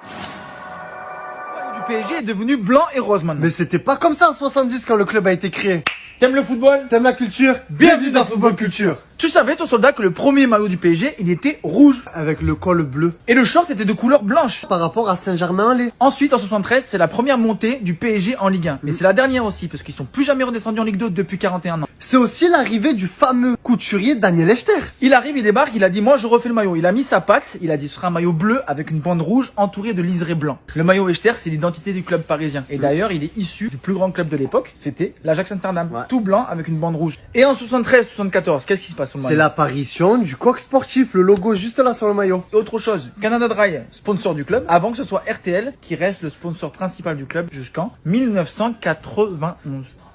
Du PSG est devenu blanc et rose maintenant. Mais c'était pas comme ça en 70 quand le club a été créé. T'aimes le football? T'aimes la culture? Bienvenue dans Football Culture. Tu savais, ton soldat, que le premier maillot du PSG, il était rouge. Avec le col bleu. Et le short était de couleur blanche. Par rapport à Saint-Germain-en-Laye. Ensuite, en 73, c'est la première montée du PSG en Ligue 1. Mais c'est la dernière aussi, parce qu'ils sont plus jamais redescendus en Ligue 2 depuis 41 ans. C'est aussi l'arrivée du fameux couturier Daniel Echter. Il arrive, il débarque, il a dit, moi je refais le maillot. Il a mis sa patte, il a dit, ce sera un maillot bleu avec une bande rouge entourée de liseré blanc. Le maillot Echter, c'est l'identité du club parisien. Et d'ailleurs, il est issu du plus grand club de l'époque, c'était l'Ajax Amsterdam. Ouais. Tout blanc avec une bande rouge. Et en 73-74, qu'est-ce qui se passe sur le C'est maillot? l'apparition du coq sportif, le logo juste là sur le maillot. Autre chose, Canada Dry, sponsor du club, avant que ce soit RTL qui reste le sponsor principal du club jusqu'en 1991.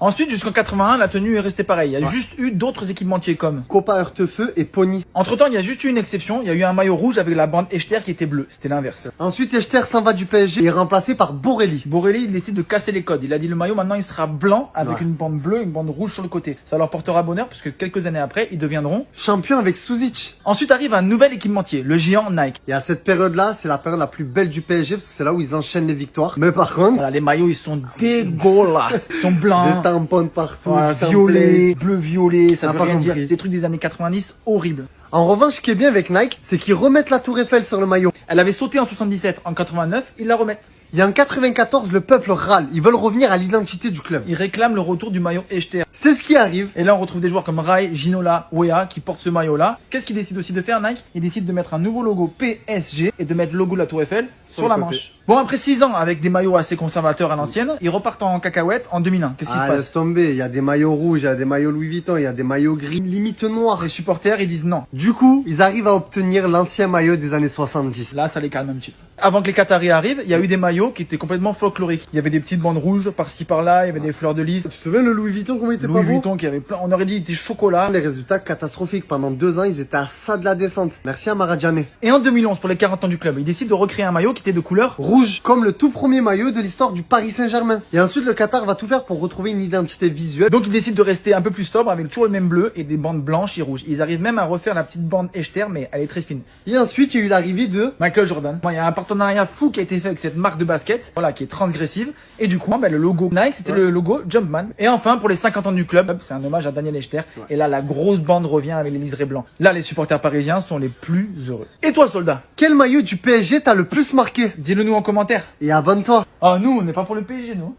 Ensuite, jusqu'en 81, la tenue est restée pareille. Il y a juste eu d'autres équipementiers comme. Copa Heurtefeux et Pony. Entre temps, il y a juste eu une exception. Il y a eu un maillot rouge avec la bande Echter qui était bleue. C'était l'inverse. Ensuite, Echter s'en va du PSG et est remplacé par Borelli. Borelli, il décide de casser les codes. Il a dit le maillot maintenant il sera blanc avec une bande bleue et une bande rouge sur le côté. Ça leur portera bonheur parce que quelques années après, ils deviendront. Champion avec Suzic. Ensuite arrive un nouvel équipementier, le géant Nike. Et à cette période-là, c'est la période la plus belle du PSG parce que c'est là où ils enchaînent les victoires. Mais par contre, Voilà, les maillots ils sont dégueulasses. Ils sont blancs. des tampons partout. Voilà, du violet, bleu violet, ça Ah, veut pas rien dire. compris. C'est des trucs des années 90 horribles. En revanche, ce qui est bien avec Nike, c'est qu'ils remettent la Tour Eiffel sur le maillot. Elle avait sauté en 77, en 89, ils la remettent. Et en 94, le peuple râle. Ils veulent revenir à l'identité du club. Ils réclament le retour du maillot Echter. C'est ce qui arrive. Et là, on retrouve des joueurs comme Rai, Ginola, Wea qui portent ce maillot-là. Qu'est-ce qu'ils décident aussi de faire, Nike? Ils décident de mettre un nouveau logo PSG et de mettre le logo de la Tour Eiffel sur la le côté. manche. Bon, après 6 ans avec des maillots assez conservateurs à l'ancienne, ils repartent en cacahuète en 2001. Qu'est-ce qui se Ah, passe? laisse tomber. Il y a des maillots rouges, il y a des maillots Louis Vuitton, il y a des maillots gris, limite noirs. Les supporters, ils disent non. Du coup, ils arrivent à obtenir l'ancien maillot des années 70. Là, ça les calme un petit peu. Avant que les Qataris arrivent, il y a eu des maillots qui étaient complètement folkloriques. Il y avait des petites bandes rouges par-ci par-là, il y avait des fleurs de lys. Tu te souviens le Louis Vuitton, comment il était Louis pas beau? Vuitton qui avait plein, on aurait dit des chocolats. Les résultats catastrophiques. Pendant 2 ans, ils étaient à ça de la descente. Merci à Maradjane. Et en 2011, pour les 40 ans du club, ils décident de recréer un maillot qui était de couleur Rouge, comme le tout premier maillot de l'histoire du Paris Saint-Germain. Et ensuite, le Qatar va tout faire pour retrouver une identité visuelle. Donc ils décident de rester un peu plus sobre avec toujours le même bleu et des bandes blanches et rouges. Ils arrivent même à refaire la petite bande Echter, mais elle est très fine. Et ensuite, il y a eu l'arrivée de... Michael Jordan. Bon, il y a un partenariat fou qui a été fait avec cette marque de basket, voilà, qui est transgressive. Et du coup, le logo Nike, c'était le logo Jumpman. Et enfin, pour les 50 ans du club, c'est un hommage à Daniel Echter. Et là, la grosse bande revient avec les liserés blancs. Là, les supporters parisiens sont les plus heureux. Et toi, soldat, Quel maillot du PSG t'as le plus marqué? dis-le nous en commentaire. Et abonne-toi. Ah, nous, on n'est pas pour le PSG, nous.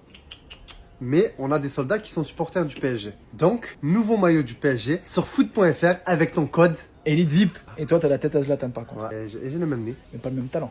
Mais on a des soldats qui sont supporters du PSG. Donc, nouveau maillot du PSG sur foot.fr avec ton code. Elite VIP. Et toi, t'as la tête à Zlatan, par contre. Et j'ai le même nez. Mais pas le même talent.